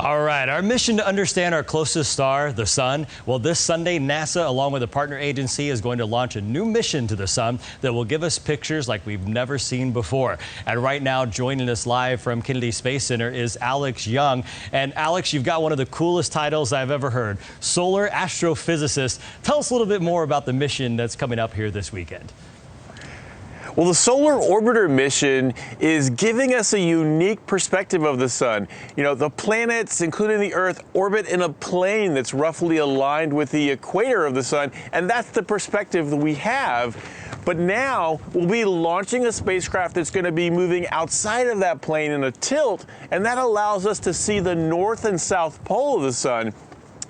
All right, our mission to understand our closest star, the sun. Well, this Sunday, NASA, along with a partner agency, is going to launch a new mission to the sun that will give us pictures like we've never seen before. And right now, joining us live from Kennedy Space Center is Alex Young. And Alex, you've got one of the coolest titles I've ever heard, Solar Astrophysicist. Tell us a little bit more about the mission that's coming up here this weekend. Well, the Solar Orbiter mission is giving us a unique perspective of the sun. You know, the planets, including the Earth, orbit in a plane that's roughly aligned with the equator of the sun, and that's the perspective that we have. But now we'll be launching a spacecraft that's going to be moving outside of that plane in a tilt, and that allows us to see the north and south pole of the sun.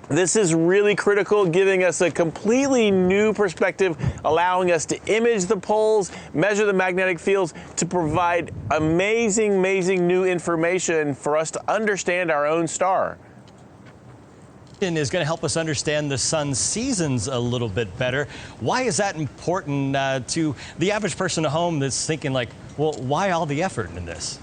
This is really critical, giving us a completely new perspective, allowing us to image the poles, measure the magnetic fields, to provide amazing new information for us to understand our own star. Is going to help us understand the sun's seasons a little bit better. Why is that important to the average person at home that's thinking like, well, why all the effort in this?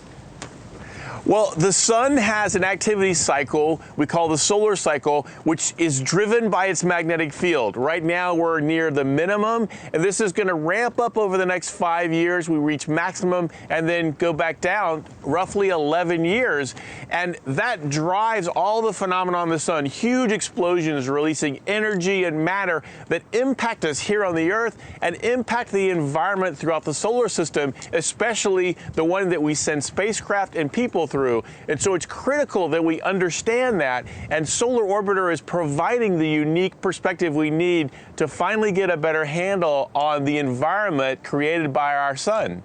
Well, the sun has an activity cycle we call the solar cycle, which is driven by its magnetic field. Right now we're near the minimum, and this is going to ramp up over the next 5 years. We reach maximum and then go back down roughly 11 years. And that drives all the phenomena on the sun, huge explosions releasing energy and matter that impact us here on the Earth and impact the environment throughout the solar system, especially the one that we send spacecraft and people through. And so it's critical that we understand that, and Solar Orbiter is providing the unique perspective we need to finally get a better handle on the environment created by our sun.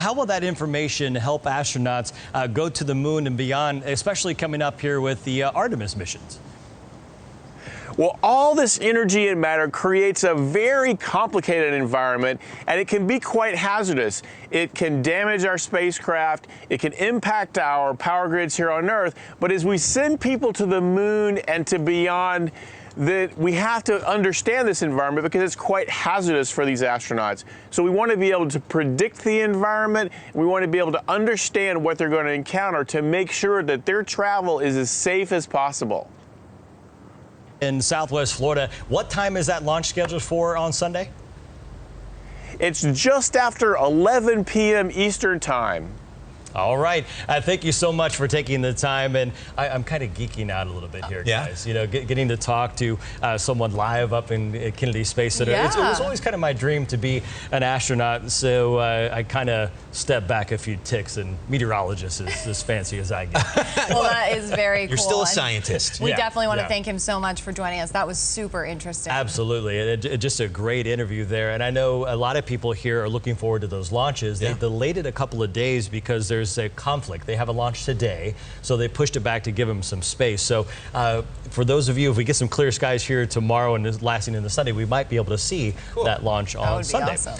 How will that information help astronauts go to the moon and beyond, especially coming up here with the Artemis missions? Well, all this energy and matter creates a very complicated environment, and it can be quite hazardous. It can damage our spacecraft, it can impact our power grids here on Earth, but as we send people to the moon and to beyond, that we have to understand this environment because it's quite hazardous for these astronauts. So we want to be able to predict the environment, and we want to be able to understand what they're going to encounter to make sure that their travel is as safe as possible. In Southwest Florida, what time is that launch scheduled for on Sunday? It's just after 11 p.m. Eastern Time. All right. Thank you so much for taking the time. And I'm kind of geeking out a little bit here, guys. You know, getting to talk to someone live up in Kennedy Space Center. Yeah. It was always kind of my dream to be an astronaut. So I kind of stepped back a few ticks, and meteorologist is as fancy as I get. Well, that is very cool. You're still a scientist. We definitely want to thank him so much for joining us. That was super interesting. Absolutely. Just a great interview there. And I know a lot of people here are looking forward to those launches. They delayed it a couple of days because there's a conflict. They have a launch today, so they pushed it back to give them some space. So for those of you, if we get some clear skies here tomorrow and lasting into Sunday, we might be able to see that launch on Sunday. Awesome.